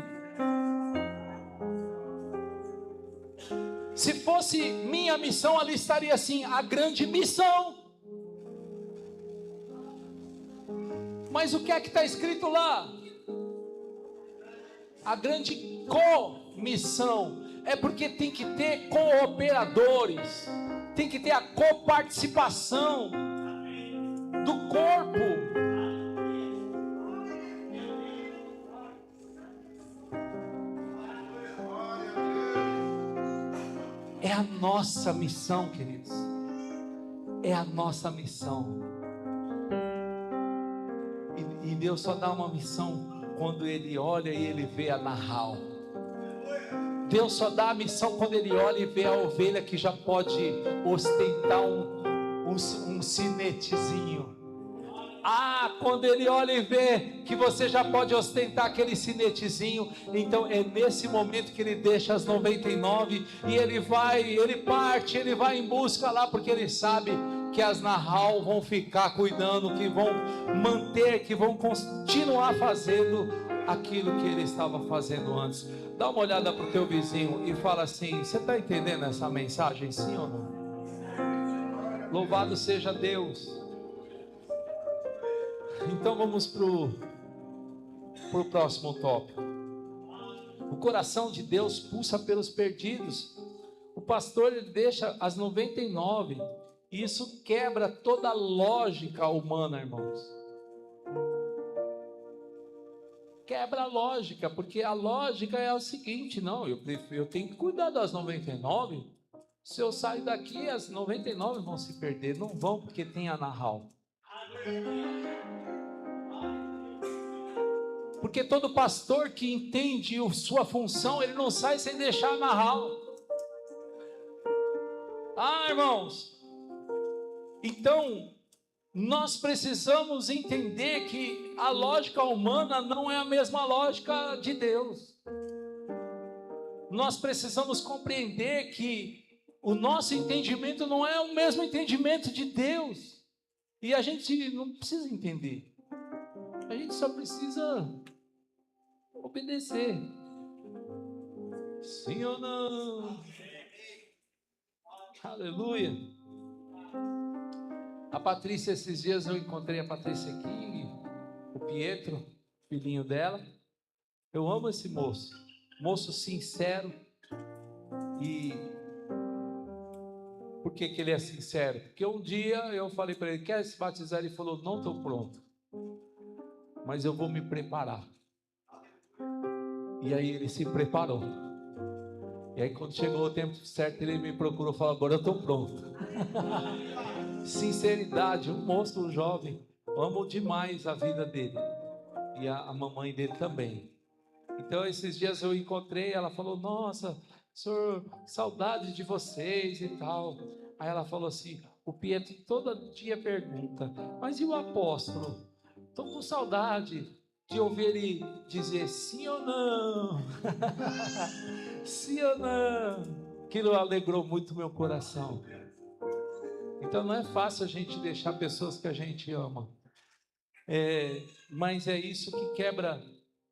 Se fosse minha missão, ali estaria assim: a grande missão. Mas o que é que está escrito lá? A grande comissão. É porque tem que ter cooperadores, tem que ter a coparticipação do corpo. É a nossa missão, queridos. É a nossa missão. E Deus só dá uma missão quando Ele olha e Ele vê a Nahal. Deus só dá a missão quando Ele olha e vê a ovelha que já pode ostentar um sinetezinho. Quando Ele olha e vê que você já pode ostentar aquele sinetezinho, então é nesse momento que Ele deixa as 99 e Ele parte, Ele vai em busca lá, porque Ele sabe que as Nahal vão ficar cuidando, que vão manter, que vão continuar fazendo aquilo que Ele estava fazendo antes. Dá uma olhada para o teu vizinho e fala assim: você está entendendo essa mensagem, sim ou não? Louvado seja Deus. Então vamos para o próximo tópico. O coração de Deus pulsa pelos perdidos. O pastor ele deixa as 99. E isso quebra toda a lógica humana, irmãos. Quebra a lógica, porque a lógica é o seguinte: não, eu tenho que cuidar das 99. Se eu sair daqui, as 99 vão se perder. Não vão, porque tem a Nahal. Porque todo pastor que entende sua função, ele não sai sem deixar a Nahal. Irmãos, então nós precisamos entender que a lógica humana não é a mesma lógica de Deus. Nós precisamos compreender que o nosso entendimento não é o mesmo entendimento de Deus. E a gente não precisa entender. A gente só precisa obedecer. Sim ou não? Aleluia. A Patrícia, esses dias eu encontrei a Patrícia aqui, o Pietro, filhinho dela. Eu amo esse moço sincero. E por que ele é sincero? Porque um dia eu falei para ele: quer se batizar? Ele falou: não estou pronto, mas eu vou me preparar. E aí ele se preparou. E aí quando chegou o tempo certo, ele me procurou e falou: agora eu estou pronto. Sinceridade, um moço, um jovem. Eu amo demais a vida dele. E a mamãe dele também. Então esses dias eu encontrei, ela falou: nossa, senhor, saudade de vocês e tal. Aí ela falou assim: o Pietro todo dia pergunta: mas e o apóstolo? Estou com saudade. de ouvir ele dizer sim ou não, sim ou não. Aquilo alegrou muito meu coração. Então não é fácil a gente deixar pessoas que a gente ama, mas é isso que quebra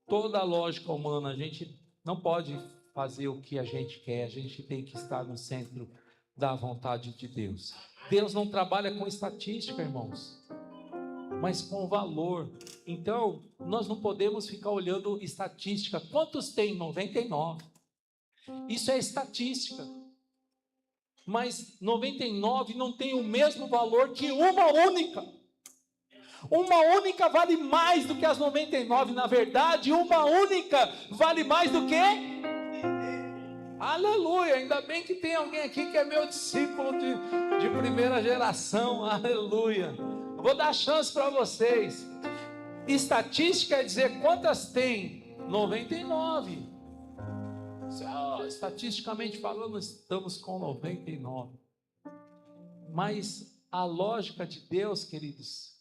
toda a lógica humana. A gente não pode fazer o que a gente quer, a gente tem que estar no centro da vontade de Deus. Deus não trabalha com estatística, irmãos, mas com valor. Então, nós não podemos ficar olhando estatística. Quantos tem? 99. Isso é estatística. Mas 99 não tem o mesmo valor que uma única. Uma única vale mais do que as 99. Na verdade, uma única vale mais do que... Aleluia! Ainda bem que tem alguém aqui que é meu discípulo de primeira geração. Aleluia! Vou dar chance para vocês. Estatística é dizer quantas tem? 99. Estatisticamente falando, estamos com 99. Mas a lógica de Deus, queridos,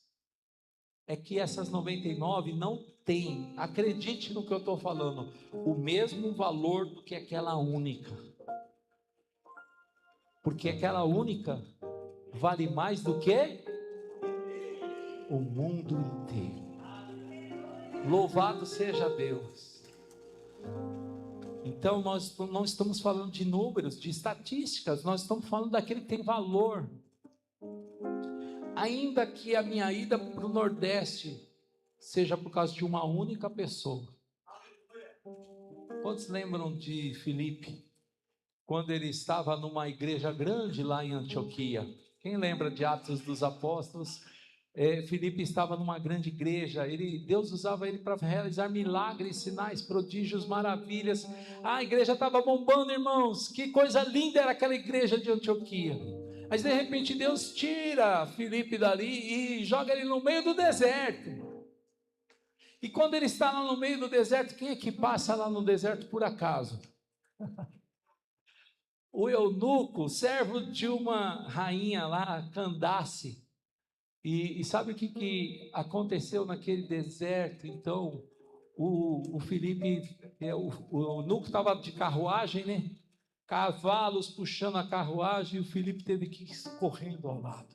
é que essas 99 não têm, acredite no que eu estou falando, o mesmo valor do que aquela única. Porque aquela única vale mais do que o mundo inteiro. Louvado seja Deus. Então nós não estamos falando de números, de estatísticas, nós estamos falando daquele que tem valor. Ainda que a minha ida para o Nordeste seja por causa de uma única pessoa. Quantos lembram de Filipe? Quando ele estava numa igreja grande lá em Antioquia. Quem lembra de Atos dos Apóstolos? Filipe estava numa grande igreja. Deus usava ele para realizar milagres, sinais, prodígios, maravilhas. A igreja estava bombando, irmãos. Que coisa linda era aquela igreja de Antioquia. Mas de repente Deus tira Filipe dali e joga ele no meio do deserto. E quando ele está lá no meio do deserto, quem é que passa lá no deserto por acaso? O eunuco, servo de uma rainha lá, Candace. E sabe o que aconteceu naquele deserto? Então, o Filipe, o eunuco estava de carruagem, né? Cavalos puxando a carruagem, e o Filipe teve que ir correndo ao lado.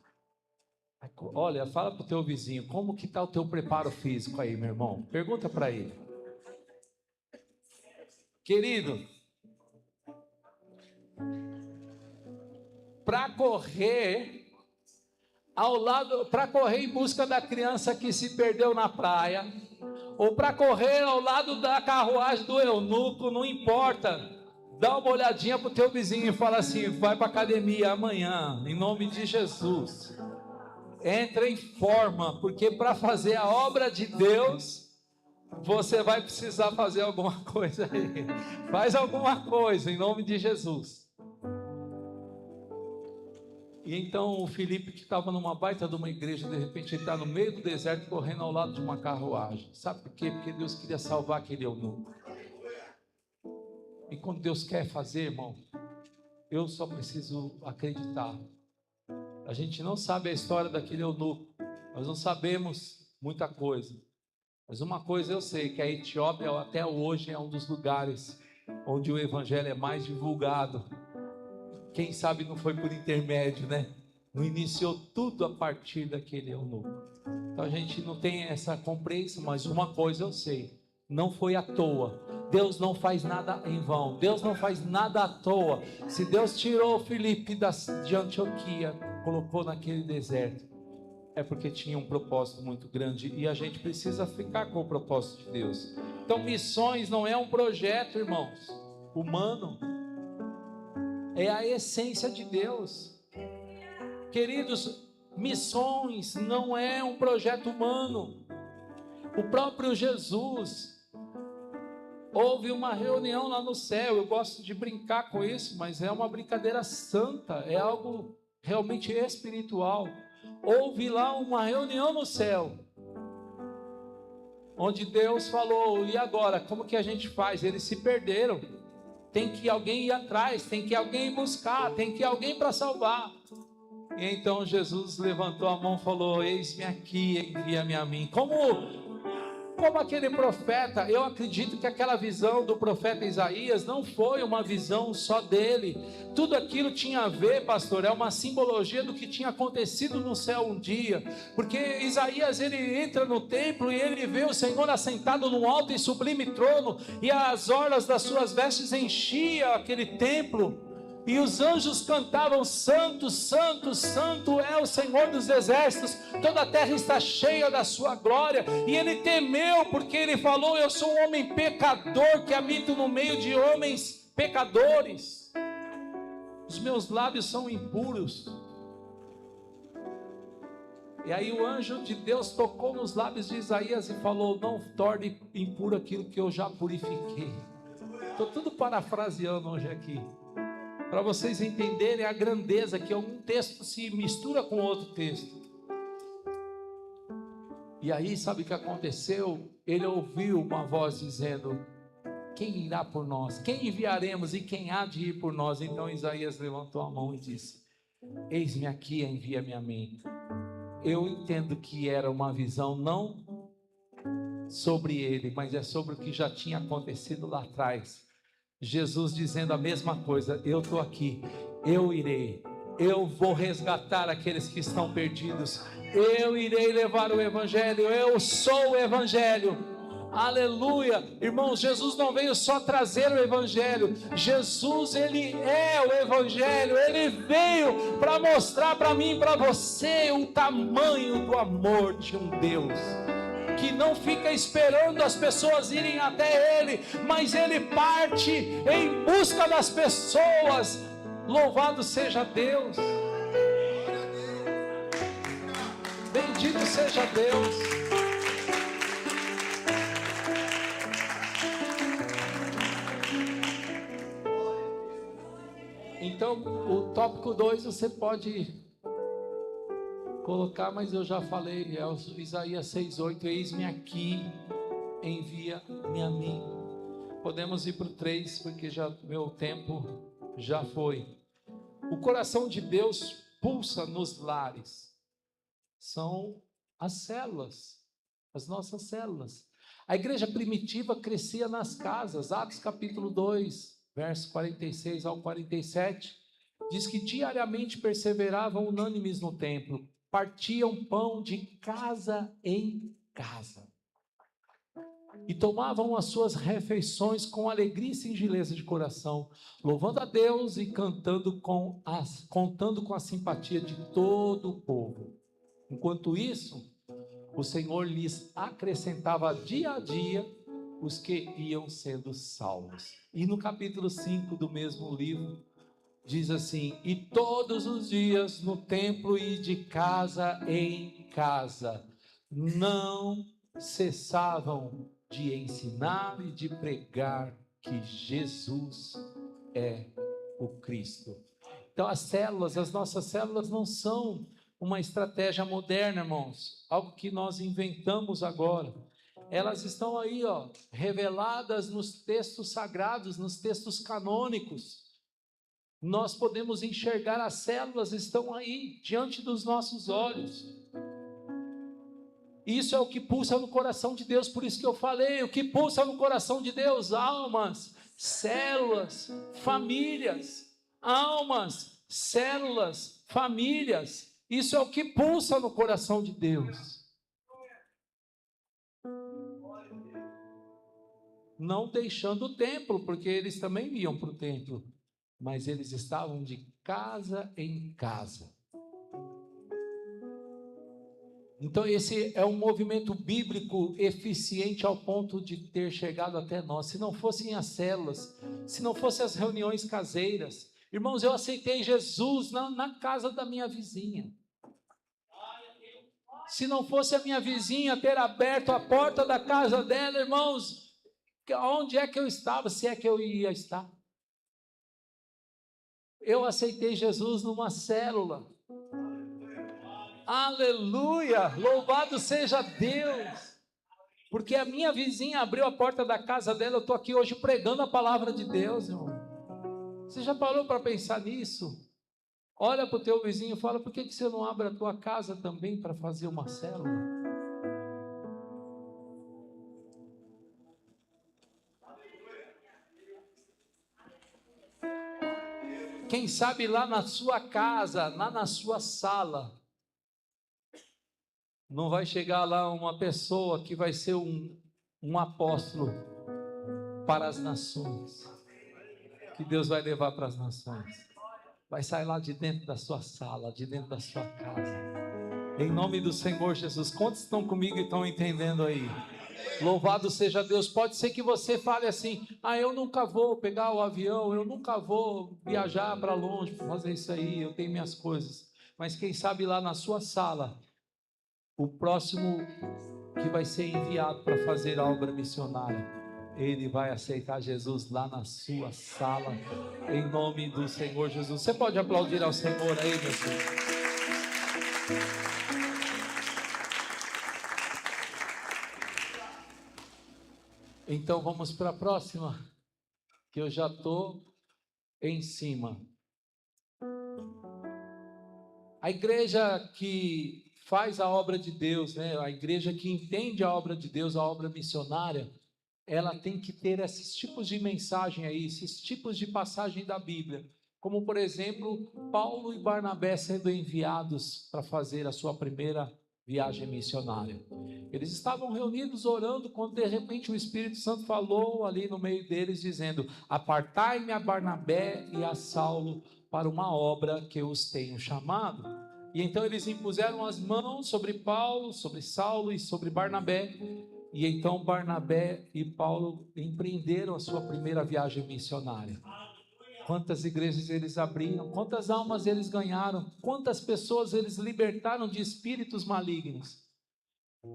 Olha, fala para o teu vizinho, como que está o teu preparo físico aí, meu irmão? Pergunta para ele. Querido, para correr em busca da criança que se perdeu na praia, ou para correr ao lado da carruagem do eunuco, não importa. Dá uma olhadinha para o teu vizinho e fala assim: vai para a academia amanhã, em nome de Jesus. Entra em forma, porque para fazer a obra de Deus, você vai precisar fazer alguma coisa aí. Faz alguma coisa, em nome de Jesus. E então o Filipe, que estava numa baita de uma igreja, de repente ele está no meio do deserto, correndo ao lado de uma carruagem. Sabe por quê? Porque Deus queria salvar aquele eunuco. E quando Deus quer fazer, irmão, eu só preciso acreditar. A gente não sabe a história daquele eunuco, nós não sabemos muita coisa, mas uma coisa eu sei, que a Etiópia até hoje é um dos lugares onde o evangelho é mais divulgado. Quem sabe não foi por intermédio, né? Não iniciou tudo a partir daquele eunuco. Então a gente não tem essa compreensão, mas uma coisa eu sei, não foi à toa. Deus não faz nada em vão, Deus não faz nada à toa. Se Deus tirou Filipe de Antioquia, colocou naquele deserto, é porque tinha um propósito muito grande, e a gente precisa ficar com o propósito de Deus. Então missões não é um projeto, irmãos, humano, é a essência de Deus. Queridos, missões não é um projeto humano. O próprio Jesus, houve uma reunião lá no céu. Eu gosto de brincar com isso, mas é uma brincadeira santa, é algo realmente espiritual. Houve lá uma reunião no céu, onde Deus falou: e agora, como que a gente faz? Eles se perderam, tem que alguém ir atrás, tem que alguém buscar, tem que alguém para salvar. E então Jesus levantou a mão e falou: eis-me aqui, envia-me a mim. Como como aquele profeta. Eu acredito que aquela visão do profeta Isaías não foi uma visão só dele. Tudo aquilo tinha a ver, pastor, é uma simbologia do que tinha acontecido no céu um dia. Porque Isaías, ele entra no templo e ele vê o Senhor assentado num alto e sublime trono, e as orlas das suas vestes enchiam aquele templo. E os anjos cantavam: Santo, Santo, Santo é o Senhor dos exércitos, toda a terra está cheia da sua glória. E ele temeu, porque ele falou: eu sou um homem pecador, que habito no meio de homens pecadores, os meus lábios são impuros. E aí o anjo de Deus tocou nos lábios de Isaías e falou: não torne impuro aquilo que eu já purifiquei. Estou tudo parafraseando hoje aqui, para vocês entenderem a grandeza, que um texto se mistura com outro texto. E aí, sabe o que aconteceu? Ele ouviu uma voz dizendo: quem irá por nós? Quem enviaremos e quem há de ir por nós? Então Isaías levantou a mão e disse: eis-me aqui, envia-me a mim. Eu entendo que era uma visão não sobre ele, mas é sobre o que já tinha acontecido lá atrás. Jesus dizendo a mesma coisa: eu estou aqui, eu irei, eu vou resgatar aqueles que estão perdidos, eu irei levar o evangelho, eu sou o evangelho. Aleluia, irmãos, Jesus não veio só trazer o evangelho, Jesus, ele é o evangelho, ele veio para mostrar para mim e para você o tamanho do amor de um Deus que não fica esperando as pessoas irem até ele, mas ele parte em busca das pessoas. Louvado seja Deus, bendito seja Deus. Então, o tópico 2 você pode colocar, mas eu já falei, é o Isaías 6,8: eis-me aqui, envia-me a mim. Podemos ir para o 3, porque já meu tempo já foi. O coração de Deus pulsa nos lares, são as células, as nossas células. A igreja primitiva crescia nas casas. Atos capítulo 2, verso 46 ao 47, diz que diariamente perseveravam unânimes no templo, partiam pão de casa em casa e tomavam as suas refeições com alegria e singeleza de coração, louvando a Deus e contando com a simpatia de todo o povo. Enquanto isso, o Senhor lhes acrescentava dia a dia os que iam sendo salvos. E no capítulo 5 do mesmo livro, diz assim: e todos os dias no templo e de casa em casa, não cessavam de ensinar e de pregar que Jesus é o Cristo. Então as nossas células não são uma estratégia moderna, irmãos, algo que nós inventamos agora. Elas estão aí, reveladas nos textos sagrados, nos textos canônicos. Nós podemos enxergar, as células estão aí, diante dos nossos olhos. Isso é o que pulsa no coração de Deus, por isso que eu falei, o que pulsa no coração de Deus: almas, células, famílias. Almas, células, famílias. Isso é o que pulsa no coração de Deus. Não deixando o templo, porque eles também iam para o templo, mas eles estavam de casa em casa. Então esse é um movimento bíblico eficiente ao ponto de ter chegado até nós. Se não fossem as células, se não fossem as reuniões caseiras, irmãos, eu aceitei Jesus na casa da minha vizinha. Se não fosse a minha vizinha ter aberto a porta da casa dela, irmãos, onde é que eu estava, se é que eu ia estar? Eu aceitei Jesus numa célula. Aleluia, louvado seja Deus, porque a minha vizinha abriu a porta da casa dela. Eu estou aqui hoje pregando a palavra de Deus, irmão. Você já parou para pensar nisso? Olha para o teu vizinho e fala: por que você não abre a tua casa também para fazer uma célula? Quem sabe lá na sua casa, lá na sua sala, não vai chegar lá uma pessoa que vai ser um apóstolo para as nações, que Deus vai levar para as nações. Vai sair lá de dentro da sua sala, de dentro da sua casa. Em nome do Senhor Jesus. Quantos estão comigo e estão entendendo aí? Louvado seja Deus. Pode ser que você fale assim: eu nunca vou pegar o avião, eu nunca vou viajar para longe para fazer isso aí, eu tenho minhas coisas. Mas quem sabe lá na sua sala, o próximo que vai ser enviado para fazer a obra missionária, ele vai aceitar Jesus lá na sua sala, em nome do Senhor Jesus. Você pode aplaudir ao Senhor aí, meu filho? Então vamos para a próxima, que eu já estou em cima. A igreja que faz a obra de Deus, né? A igreja que entende a obra de Deus, a obra missionária, ela tem que ter esses tipos de mensagem aí, esses tipos de passagem da Bíblia. Como, por exemplo, Paulo e Barnabé sendo enviados para fazer a sua primeira viagem missionária. Eles estavam reunidos orando, quando de repente o Espírito Santo falou ali no meio deles, dizendo: apartai-me a Barnabé e a Saulo para uma obra que eu os tenho chamado. E então eles impuseram as mãos sobre Paulo, sobre Saulo e sobre Barnabé. E então Barnabé e Paulo empreenderam a sua primeira viagem missionária. Quantas igrejas eles abriram, quantas almas eles ganharam, quantas pessoas eles libertaram de espíritos malignos.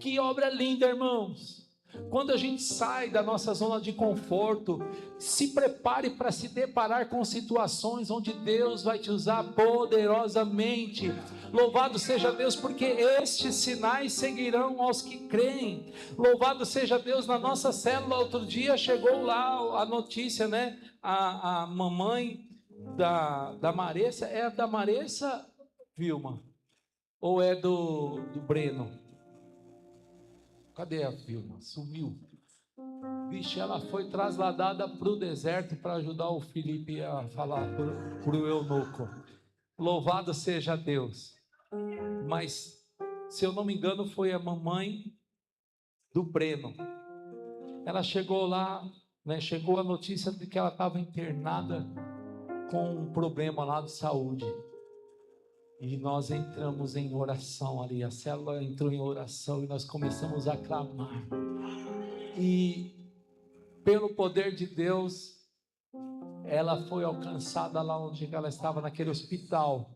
Que obra linda, irmãos! Quando a gente sai da nossa zona de conforto, se prepare para se deparar com situações onde Deus vai te usar poderosamente. Louvado seja Deus, porque estes sinais seguirão aos que creem. Louvado seja Deus. Na nossa célula outro dia chegou lá a notícia, né? A mamãe da Maressa, é da Maressa, Vilma? Ou é do Breno? Cadê a Vilma? Sumiu. Vixe, ela foi trasladada para o deserto para ajudar o Felipe a falar para o eunuco. Louvado seja Deus. Mas, se eu não me engano, foi a mamãe do Breno. Ela chegou lá, né, chegou a notícia de que ela estava internada com um problema lá de saúde. E nós entramos em oração ali, a célula entrou em oração e nós começamos a clamar. E pelo poder de Deus, ela foi alcançada lá onde ela estava, naquele hospital.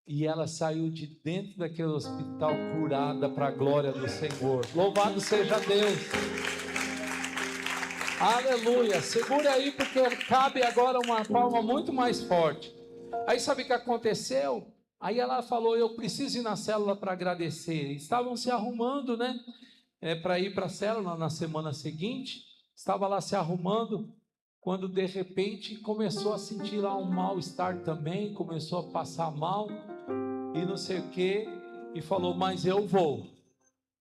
E ela saiu de dentro daquele hospital curada para a glória do Senhor. Louvado seja Deus. Aleluia. Segure aí, porque cabe agora uma palma muito mais forte. Aí sabe o que aconteceu? Aí ela falou: eu preciso ir na célula para agradecer. Estavam se arrumando, né? Para ir para a célula na semana seguinte. Estava lá se arrumando, quando de repente começou a sentir lá um mal-estar também. Começou a passar mal e não sei o que. E falou: mas eu vou.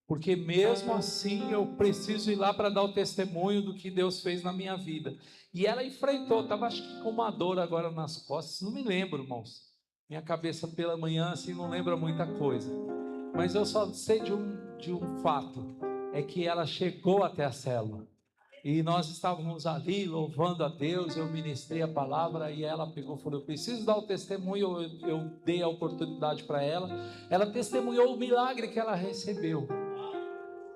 Porque mesmo assim eu preciso ir lá para dar o testemunho do que Deus fez na minha vida. E ela enfrentou, estava acho que com uma dor agora nas costas. Não me lembro, irmãos. Minha cabeça pela manhã assim não lembra muita coisa. Mas eu só sei de um fato. É que ela chegou até a célula. E nós estávamos ali louvando a Deus. Eu ministrei a palavra e ela pegou e falou: eu preciso dar o testemunho. Eu dei a oportunidade para ela. Ela testemunhou o milagre que ela recebeu.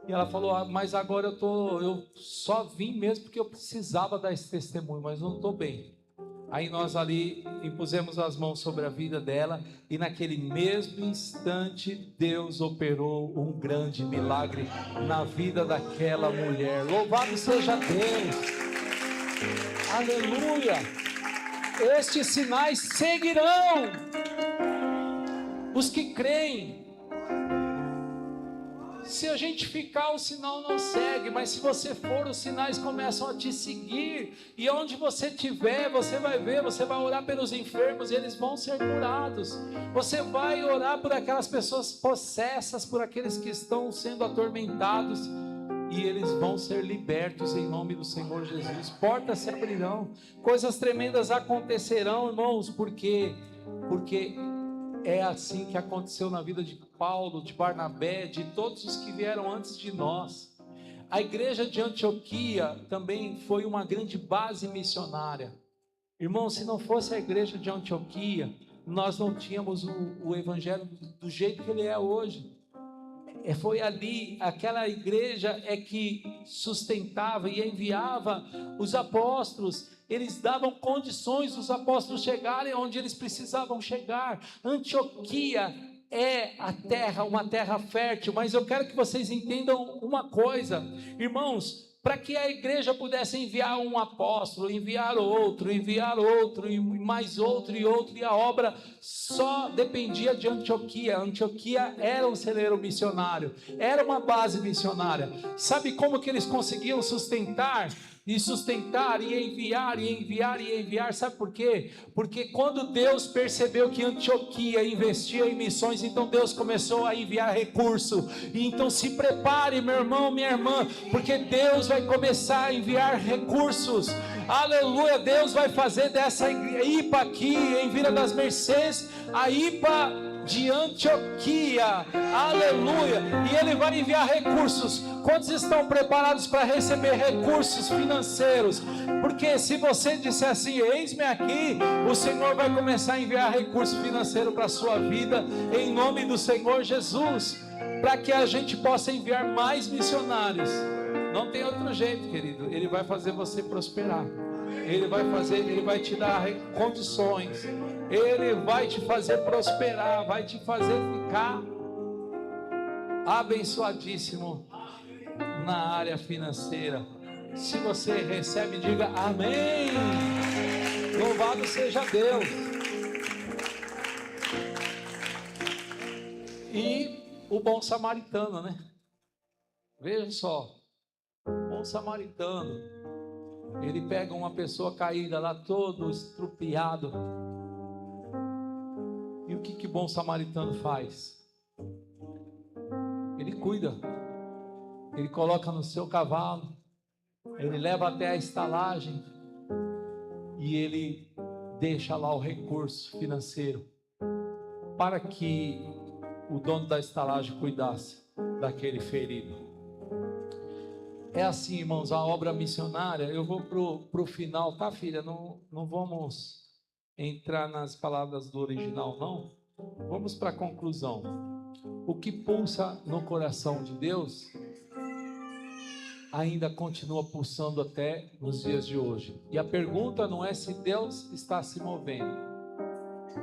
E ela falou: mas agora eu só vim mesmo porque eu precisava dar esse testemunho, mas não estou bem. Aí nós ali impusemos as mãos sobre a vida dela e naquele mesmo instante Deus operou um grande milagre na vida daquela mulher. Louvado seja Deus. Aleluia. Estes sinais seguirão os que creem. Se a gente ficar, o sinal não segue, mas se você for, os sinais começam a te seguir, e onde você estiver, você vai ver, você vai orar pelos enfermos e eles vão ser curados. Você vai orar por aquelas pessoas possessas, por aqueles que estão sendo atormentados, e eles vão ser libertos em nome do Senhor Jesus. Portas se abrirão, coisas tremendas acontecerão, irmãos, porque é assim que aconteceu na vida de Paulo, de Barnabé, de todos os que vieram antes de nós. A igreja de Antioquia também foi uma grande base missionária. Irmão, se não fosse a igreja de Antioquia, nós não tínhamos o evangelho do jeito que ele é hoje. Foi ali, aquela igreja é que sustentava e enviava os apóstolos. Eles davam condições dos apóstolos chegarem onde eles precisavam chegar. Antioquia é a terra, uma terra fértil, mas eu quero que vocês entendam uma coisa, irmãos. Para que a igreja pudesse enviar um apóstolo, enviar outro, e mais outro, e a obra só dependia de Antioquia. Antioquia era um celeiro missionário, era uma base missionária. Sabe como que eles conseguiam sustentar, e enviar? Sabe por quê? Porque quando Deus percebeu que Antioquia investia em missões, então Deus começou a enviar recurso. E então se prepare, meu irmão, minha irmã, porque Deus vai começar a enviar recursos. Aleluia, Deus vai fazer dessa IPA aqui em Vila das Mercês a IPA de Antioquia, aleluia, e Ele vai enviar recursos. Quantos estão preparados para receber recursos financeiros? Porque se você disser assim, eis-me aqui, o Senhor vai começar a enviar recurso financeiro para a sua vida, em nome do Senhor Jesus, para que a gente possa enviar mais missionários. Não tem outro jeito, querido. Ele vai fazer você prosperar. Ele vai te dar condições. Ele vai te fazer prosperar, vai te fazer ficar abençoadíssimo na área financeira. Se você recebe, diga amém. Louvado seja Deus. E o bom samaritano, né? Veja só, o bom samaritano, ele pega uma pessoa caída lá, todo estrupiado. E o que bom samaritano faz? Ele cuida, ele coloca no seu cavalo, ele leva até a estalagem e ele deixa lá o recurso financeiro para que o dono da estalagem cuidasse daquele ferido. É assim, irmãos, a obra missionária. Eu vou pro final, tá, filha? Não vamos entrar nas palavras do original, não. Vamos para a conclusão. O que pulsa no coração de Deus ainda continua pulsando até nos dias de hoje. E a pergunta não é se Deus está se movendo.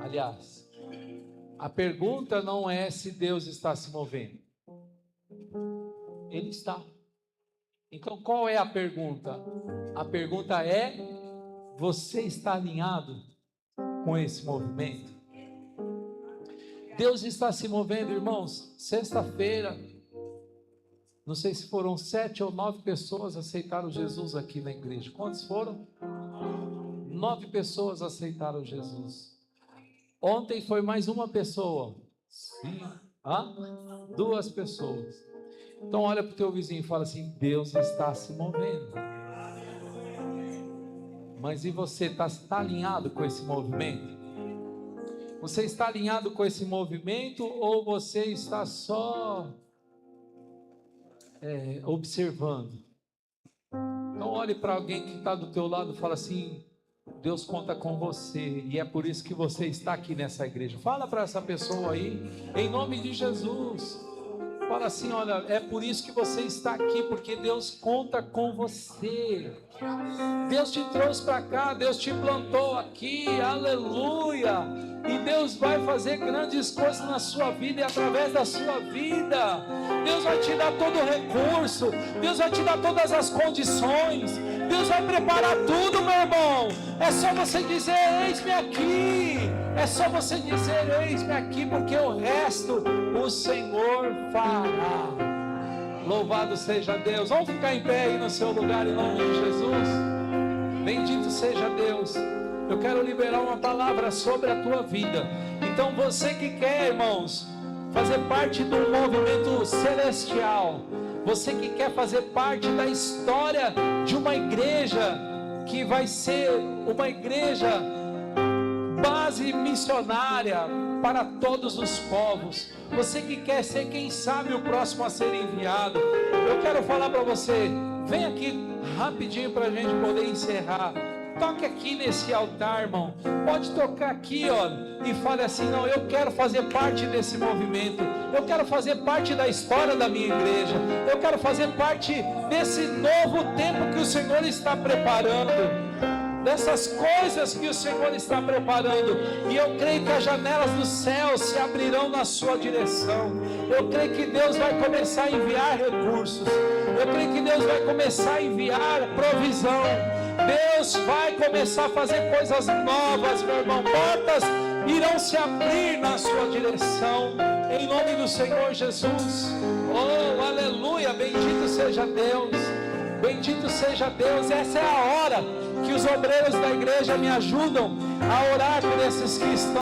Aliás, a pergunta não é se Deus está se movendo. Ele está. Então qual é a pergunta? A pergunta é: você está alinhado com esse movimento? Deus está se movendo, irmãos. Sexta-feira, não sei se foram 7 ou 9 pessoas aceitaram Jesus aqui na igreja. Quantos foram? 9 pessoas aceitaram Jesus. Ontem foi mais uma pessoa. Sim. 2 pessoas. Então olha para o teu vizinho e fala assim: Deus está se movendo. Mas e você está alinhado com esse movimento? Você está alinhado com esse movimento ou você está só observando? Então olhe para alguém que está do teu lado e fala assim: Deus conta com você e é por isso que você está aqui nessa igreja. Fala para essa pessoa aí, em nome de Jesus. Fala assim: olha, é por isso que você está aqui, porque Deus conta com você. Deus te trouxe para cá, Deus te plantou aqui, aleluia. E Deus vai fazer grandes coisas na sua vida e através da sua vida. Deus vai te dar todo o recurso, Deus vai te dar todas as condições, Deus vai preparar tudo, meu irmão. É só você dizer: eis-me aqui. É só você dizer: eis-me aqui, porque o resto o Senhor fará. Louvado seja Deus. Vamos ficar em pé aí no seu lugar em nome de Jesus. Bendito seja Deus. Eu quero liberar uma palavra sobre a tua vida. Então você que quer, irmãos, fazer parte do movimento celestial, Você que quer fazer parte da história de uma igreja que vai ser uma igreja base missionária para todos os povos. Você que quer ser, quem sabe, o próximo a ser enviado. Eu quero falar para você, vem aqui rapidinho para a gente poder encerrar. Toque aqui nesse altar, irmão. Pode tocar aqui, ó, e fale assim: não, eu quero fazer parte desse movimento. Eu quero fazer parte da história da minha igreja. Eu quero fazer parte desse novo tempo que o Senhor está preparando, dessas coisas que o Senhor está preparando. E eu creio que as janelas do céu se abrirão na sua direção. Eu creio que Deus vai começar a enviar recursos. Eu creio que Deus vai começar a enviar provisão. Deus vai começar a fazer coisas novas, meu irmão. Portas irão se abrir na sua direção, em nome do Senhor Jesus. Oh, aleluia, bendito seja Deus. Bendito seja Deus. Essa é a hora que os obreiros da igreja me ajudam a orar por esses que estão